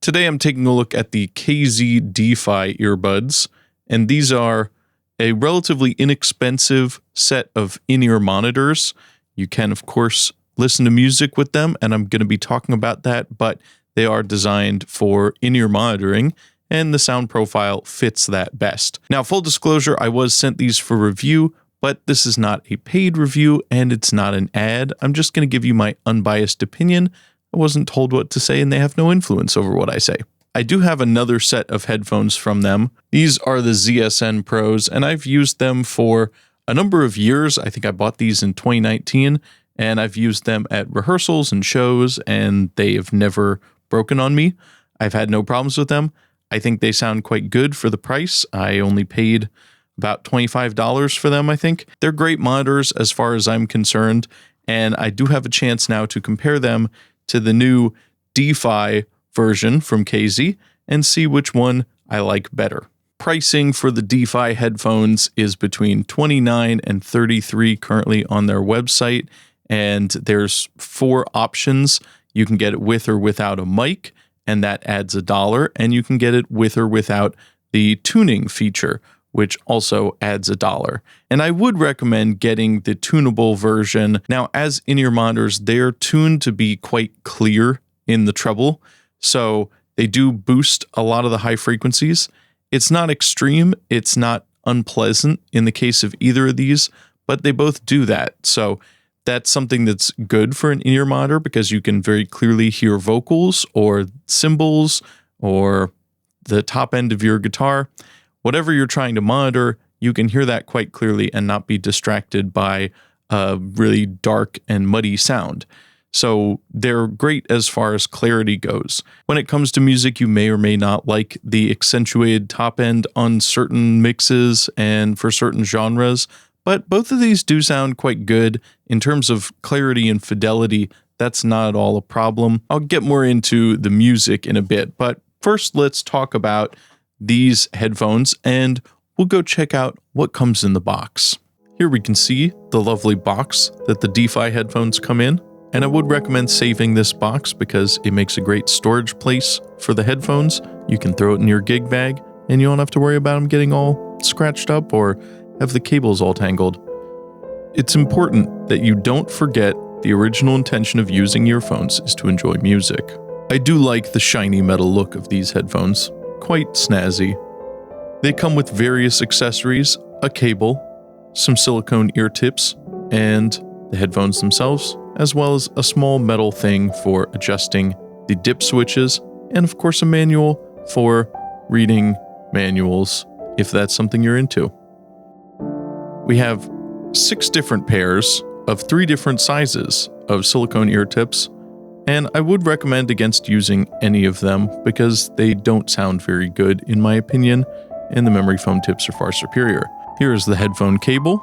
Today I'm taking a look at the KZ DeFi earbuds, and these are a relatively inexpensive set of in-ear monitors. You can, of course, listen to music with them, and I'm going to be talking about that, but they are designed for in-ear monitoring, and the sound profile fits that best. Now, full disclosure, I was sent these for review, but this is not a paid review, and it's not an ad. I'm just going to give you my unbiased opinion. I wasn't told what to say, and they have no influence over what I say. I do have another set of headphones from them. These are the ZSN Pros, and I've used them for a number of years. I think I bought these in 2019, and I've used them at rehearsals and shows, and they have never broken on me. I've had no problems with them. I think they sound quite good for the price. I only paid about $25 for them, I think. They're great monitors as far as I'm concerned, and I do have a chance now to compare them to the new DeFi version from KZ and see which one I like better. Pricing for the DeFi headphones is between $29 and $33 currently on their website, and there's 4 options. You can get it with or without a mic, and that adds $1, and you can get it with or without the tuning feature, which also adds $1. And I would recommend getting the tunable version. Now, as in-ear monitors, they're tuned to be quite clear in the treble, so they do boost a lot of the high frequencies. It's not extreme, it's not unpleasant in the case of either of these, but they both do that. So that's something that's good for an in-ear monitor because you can very clearly hear vocals or cymbals or the top end of your guitar. Whatever you're trying to monitor, you can hear that quite clearly and not be distracted by a really dark and muddy sound. So they're great as far as clarity goes. When it comes to music, you may or may not like the accentuated top end on certain mixes and for certain genres, but both of these do sound quite good. In terms of clarity and fidelity, that's not at all a problem. I'll get more into the music in a bit, but first let's talk about these headphones and we'll go check out what comes in the box. Here we can see the lovely box that the DeFi headphones come in. And I would recommend saving this box because it makes a great storage place for the headphones. You can throw it in your gig bag and you don't have to worry about them getting all scratched up or have the cables all tangled. It's important that you don't forget the original intention of using earphones is to enjoy music. I do like the shiny metal look of these headphones. Quite snazzy. They come with various accessories, a cable, some silicone ear tips, and the headphones themselves, as well as a small metal thing for adjusting the dip switches, and of course a manual for reading manuals if that's something you're into. We have 6 different pairs of 3 different sizes of silicone ear tips, and I would recommend against using any of them because they don't sound very good in my opinion, and the memory foam tips are far superior. Here is the headphone cable.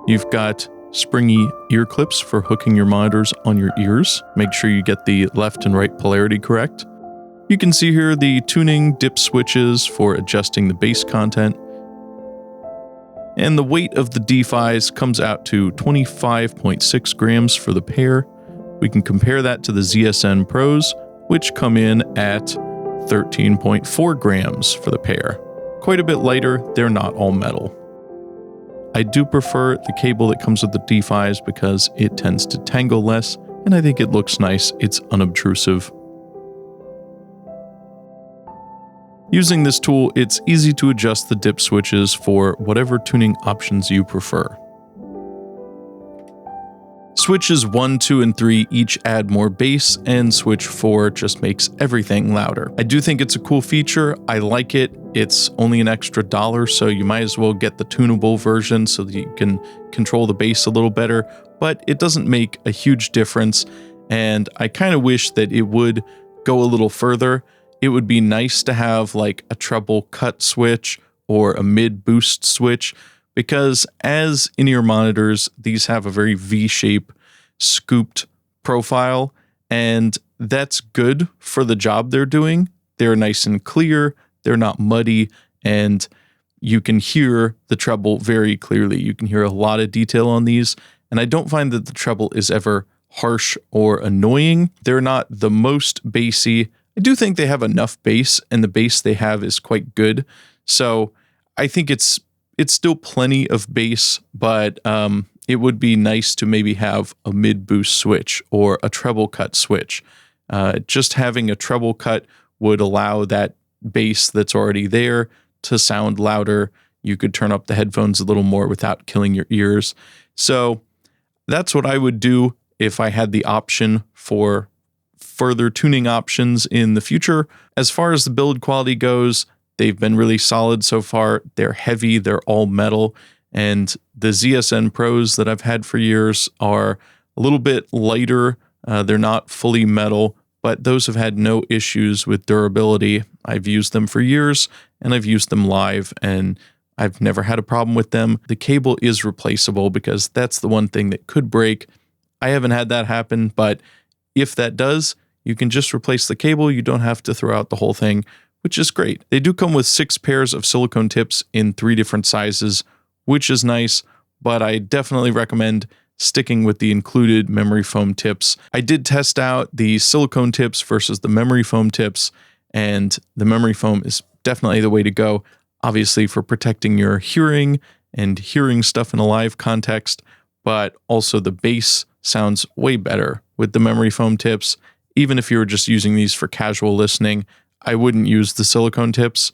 You've got springy ear clips for hooking your monitors on your ears. Make sure you get the left and right polarity correct. You can see here the tuning dip switches for adjusting the bass content. And the weight of the DeFis comes out to 25.6 grams for the pair. We can compare that to the ZSN Pros, which come in at 13.4 grams for the pair. Quite a bit lighter, they're not all metal. I do prefer the cable that comes with the DeFis because it tends to tangle less, and I think it looks nice. It's unobtrusive. Using this tool, it's easy to adjust the dip switches for whatever tuning options you prefer. Switches 1, 2, and 3 each add more bass, and switch 4 just makes everything louder. I do think it's a cool feature. I like it. It's only an extra $1, so you might as well get the tunable version so that you can control the bass a little better, but it doesn't make a huge difference, and I kind of wish that it would go a little further. It would be nice to have like a treble cut switch or a mid boost switch, because as in-ear monitors, these have a very V-shape scooped profile, and that's good for the job they're doing. They're nice and clear, they're not muddy, and you can hear the treble very clearly. You can hear a lot of detail on these, and I don't find that the treble is ever harsh or annoying. They're not the most bassy. I do think they have enough bass, and the bass they have is quite good. So I think it's still plenty of bass, but it would be nice to maybe have a mid-boost switch or a treble cut switch. Just having a treble cut would allow that bass that's already there to sound louder. You could turn up the headphones a little more without killing your ears. So that's what I would do if I had the option for further tuning options in the future. As far as the build quality goes, they've been really solid so far. They're heavy, they're all metal, and the ZSN Pros that I've had for years are a little bit lighter. They're not fully metal, but those have had no issues with durability. I've used them for years, and I've used them live, and I've never had a problem with them. The cable is replaceable because that's the one thing that could break. I haven't had that happen, but if that does, you can just replace the cable. You don't have to throw out the whole thing, which is great. They do come with 6 pairs of silicone tips in 3 different sizes, which is nice, but I definitely recommend sticking with the included memory foam tips. I did test out the silicone tips versus the memory foam tips, and the memory foam is definitely the way to go, obviously for protecting your hearing and hearing stuff in a live context, but also the bass sounds way better with the memory foam tips. Even if you were just using these for casual listening, I wouldn't use the silicone tips.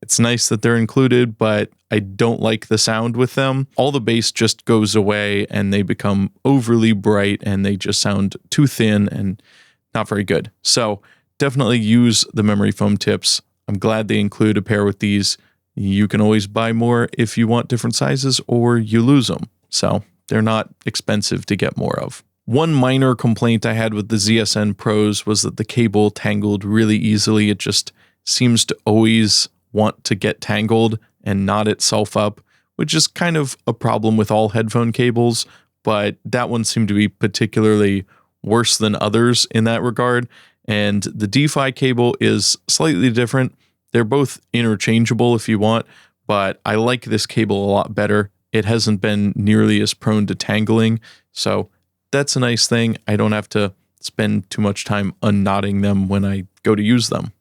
It's nice that they're included, but I don't like the sound with them. All the bass just goes away and they become overly bright and they just sound too thin and not very good. So definitely use the memory foam tips. I'm glad they include a pair with these. You can always buy more if you want different sizes or you lose them. So they're not expensive to get more of. One minor complaint I had with the ZSN Pros was that the cable tangled really easily. It just seems to always want to get tangled and knot itself up, which is kind of a problem with all headphone cables, but that one seemed to be particularly worse than others in that regard. And the DeFi cable is slightly different. They're both interchangeable if you want, but I like this cable a lot better. It hasn't been nearly as prone to tangling, so that's a nice thing. I don't have to spend too much time unknotting them when I go to use them.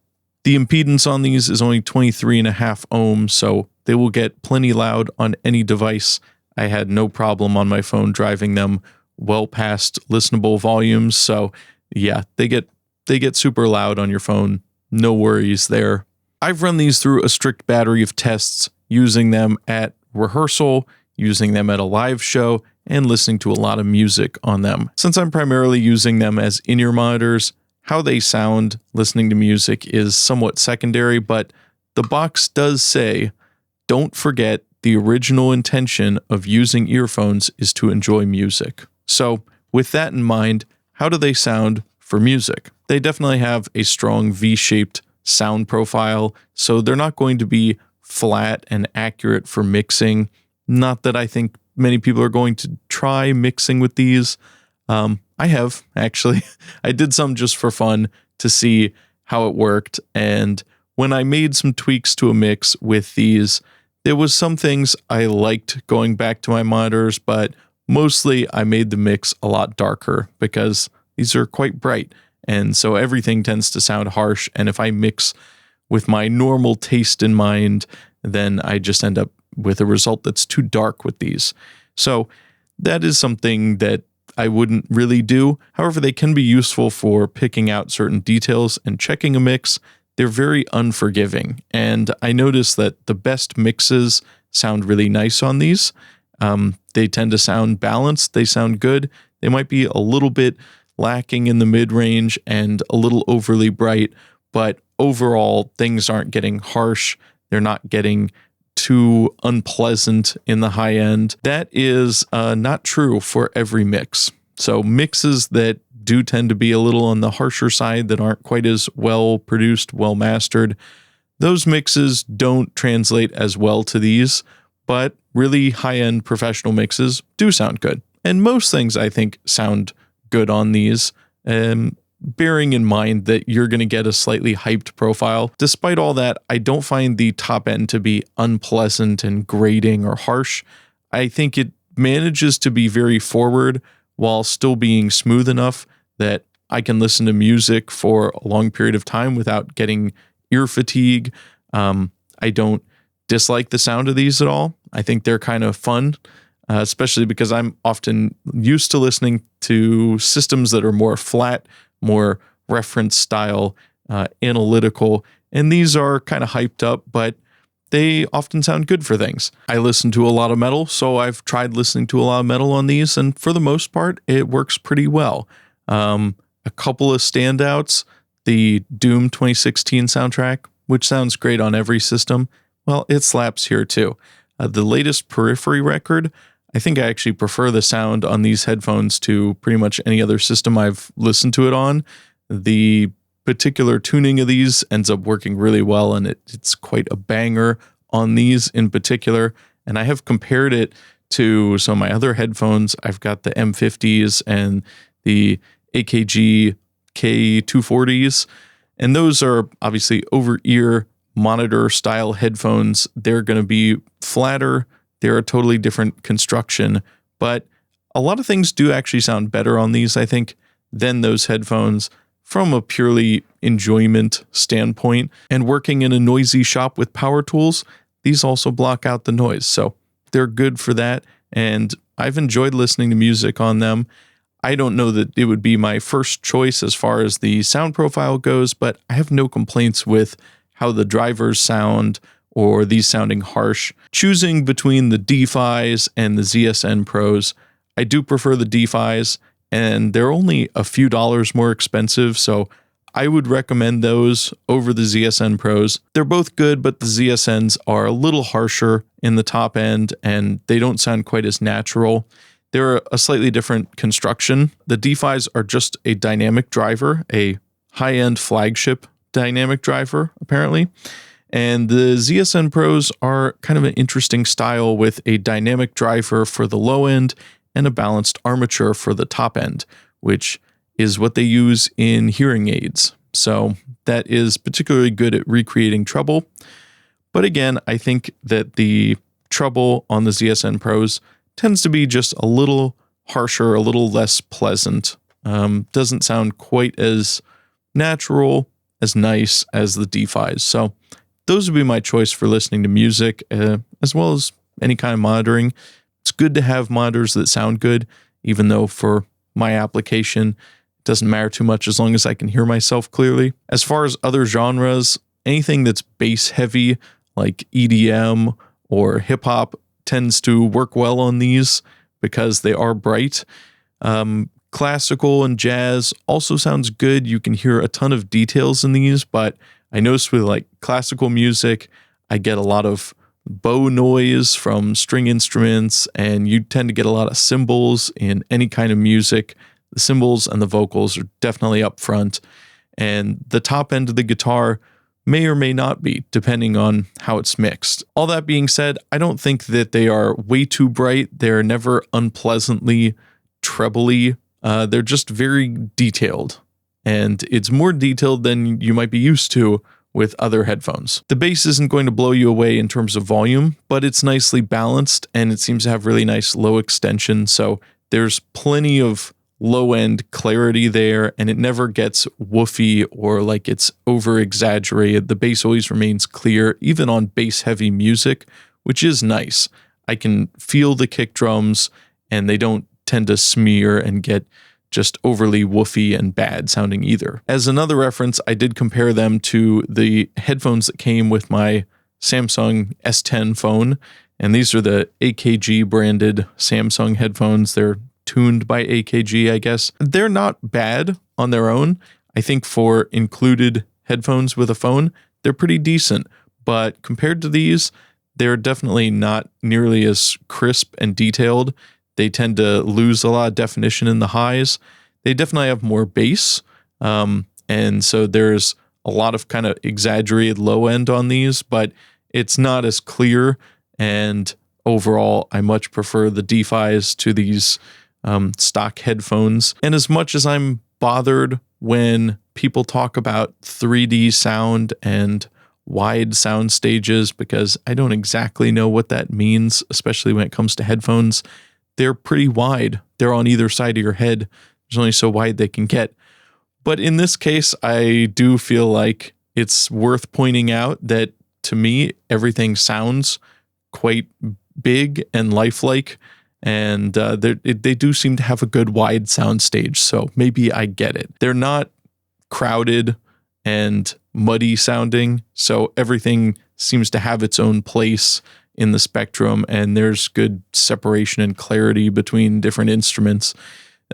The impedance on these is only 23.5 ohms, so they will get plenty loud on any device. I had no problem on my phone driving them well past listenable volumes, so yeah, they get super loud on your phone. No worries there. I've run these through a strict battery of tests, using them at rehearsal, using them at a live show, and listening to a lot of music on them. Since I'm primarily using them as in-ear monitors, how they sound listening to music is somewhat secondary, but the box does say, don't forget the original intention of using earphones is to enjoy music. So with that in mind, how do they sound for music? They definitely have a strong V-shaped sound profile, so they're not going to be flat and accurate for mixing. Not that I think many people are going to try mixing with these. I have, actually. I did some just for fun to see how it worked, and when I made some tweaks to a mix with these, there was some things I liked going back to my monitors, but mostly I made the mix a lot darker because these are quite bright, and so everything tends to sound harsh, and if I mix with my normal taste in mind, then I just end up with a result that's too dark with these. So that is something that I wouldn't really do. However, they can be useful for picking out certain details and checking a mix. They're very unforgiving, and I noticed that the best mixes sound really nice on these. They tend to sound balanced. They sound good. They might be a little bit lacking in the mid-range and a little overly bright, but overall, things aren't getting harsh. They're not getting too unpleasant in the high end. That is not true for every mix. So mixes that do tend to be a little on the harsher side, that aren't quite as well produced, well mastered, those mixes don't translate as well to these, but really high-end professional mixes do sound good. And most things, I think, sound good on these, bearing in mind that you're going to get a slightly hyped profile. Despite all that, I don't find the top end to be unpleasant and grating or harsh. I think it manages to be very forward while still being smooth enough that I can listen to music for a long period of time without getting ear fatigue. I don't dislike the sound of these at all. I think they're kind of fun, especially because I'm often used to listening to systems that are more flat, more reference style, analytical, and these are kind of hyped up, but they often sound good for things. I listen to a lot of metal, so I've tried listening to a lot of metal on these, and for the most part, it works pretty well. A couple of standouts, the Doom 2016 soundtrack, which sounds great on every system. Well, it slaps here too. The latest Periphery record, I think I actually prefer the sound on these headphones to pretty much any other system I've listened to it on. The particular tuning of these ends up working really well, and it's quite a banger on these in particular. And I have compared it to some of my other headphones. I've got the M50s and the AKG K240s, and those are obviously over-ear monitor style headphones. They're going to be flatter. They're a totally different construction, but a lot of things do actually sound better on these, I think, than those headphones from a purely enjoyment standpoint. And working in a noisy shop with power tools, these also block out the noise. So they're good for that. And I've enjoyed listening to music on them. I don't know that it would be my first choice as far as the sound profile goes, but I have no complaints with how the drivers sound or these sounding harsh. Choosing between the D-Pis and the ZSN Pros, I do prefer the D-Pis, and they're only a few dollars more expensive, so I would recommend those over the ZSN Pros. They're both good, but the ZSNs are a little harsher in the top end, and they don't sound quite as natural. They're a slightly different construction. The D-Pis are just a dynamic driver, a high-end flagship dynamic driver, apparently. And the ZSN Pros are kind of an interesting style with a dynamic driver for the low end and a balanced armature for the top end, which is what they use in hearing aids. So that is particularly good at recreating treble. But again, I think that the treble on the ZSN Pros tends to be just a little harsher, a little less pleasant. Doesn't sound quite as natural, as nice as the D-Pis. So those would be my choice for listening to music, as well as any kind of monitoring. It's good to have monitors that sound good, even though for my application, it doesn't matter too much as long as I can hear myself clearly. As far as other genres, anything that's bass heavy, like EDM or hip hop, tends to work well on these because they are bright. Classical and jazz also sounds good. You can hear a ton of details in these, but I noticed with like classical music, I get a lot of bow noise from string instruments, and you tend to get a lot of cymbals in any kind of music. The cymbals and the vocals are definitely up front, and the top end of the guitar may or may not be, depending on how it's mixed. All that being said, I don't think that they are way too bright. They're never unpleasantly trebly. They're just very detailed, and it's more detailed than you might be used to with other headphones. The bass isn't going to blow you away in terms of volume, but it's nicely balanced, and it seems to have really nice low extension, so there's plenty of low-end clarity there, and it never gets woofy or like it's over-exaggerated. The bass always remains clear, even on bass-heavy music, which is nice. I can feel the kick drums, and they don't tend to smear and get just overly woofy and bad sounding either. As another reference, I did compare them to the headphones that came with my Samsung S10 phone, and these are the AKG branded Samsung headphones. They're tuned by AKG, I guess. They're not bad on their own. I think for included headphones with a phone, they're pretty decent, but compared to these, they're definitely not nearly as crisp and detailed. They tend to lose a lot of definition in the highs. They definitely have more bass. And so there's a lot of kind of exaggerated low end on these, but it's not as clear. And overall, I much prefer the D-Pis to these stock headphones. And as much as I'm bothered when people talk about 3D sound and wide sound stages, because I don't exactly know what that means, especially when it comes to headphones, they're pretty wide. They're on either side of your head. There's only so wide they can get. But in this case, I do feel like it's worth pointing out that to me, everything sounds quite big and lifelike, and they do seem to have a good wide sound stage, so maybe I get it. They're not crowded and muddy sounding, so everything seems to have its own place in the spectrum, and there's good separation and clarity between different instruments.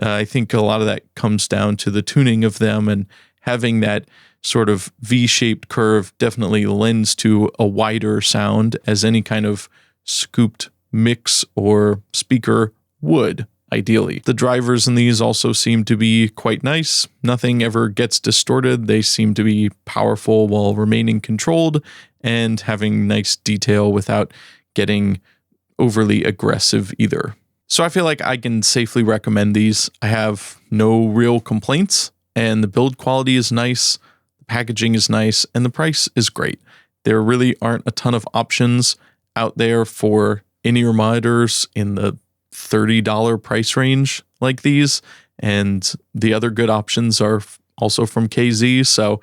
I think a lot of that comes down to the tuning of them, and having that sort of V-shaped curve definitely lends to a wider sound, as any kind of scooped mix or speaker would, ideally. The drivers in these also seem to be quite nice. Nothing ever gets distorted. They seem to be powerful while remaining controlled and having nice detail without getting overly aggressive either. So I feel like I can safely recommend these. I have no real complaints, and the build quality is nice, the packaging is nice, and the price is great. There really aren't a ton of options out there for in-ear monitors in the $30 price range like these, and the other good options are also from KZ, so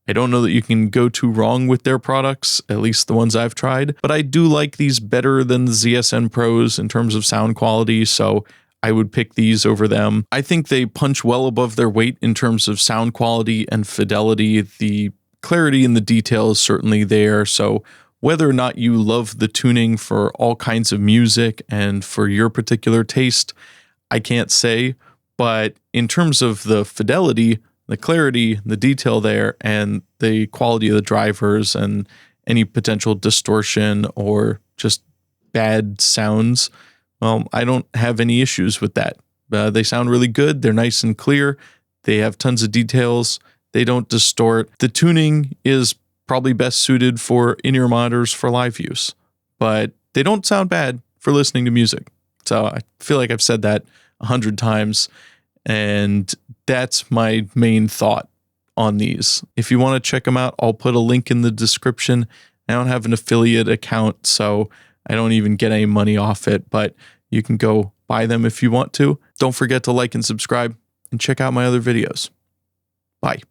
I don't know that you can go too wrong with their products, at least the ones I've tried, but I do like these better than the ZSN Pros in terms of sound quality, so I would pick these over them. I think they punch well above their weight in terms of sound quality and fidelity. The clarity and the detail is certainly there, so whether or not you love the tuning for all kinds of music and for your particular taste, I can't say, but in terms of the fidelity, the clarity, the detail there, and the quality of the drivers and any potential distortion or just bad sounds, well, I don't have any issues with that. They sound really good. They're nice and clear. They have tons of details. They don't distort. The tuning is probably best suited for in-ear monitors for live use, but they don't sound bad for listening to music. So I feel like I've said that 100 times, and that's my main thought on these. If you want to check them out, I'll put a link in the description. I don't have an affiliate account, so I don't even get any money off it, but you can go buy them if you want to. Don't forget to like and subscribe, and check out my other videos. Bye.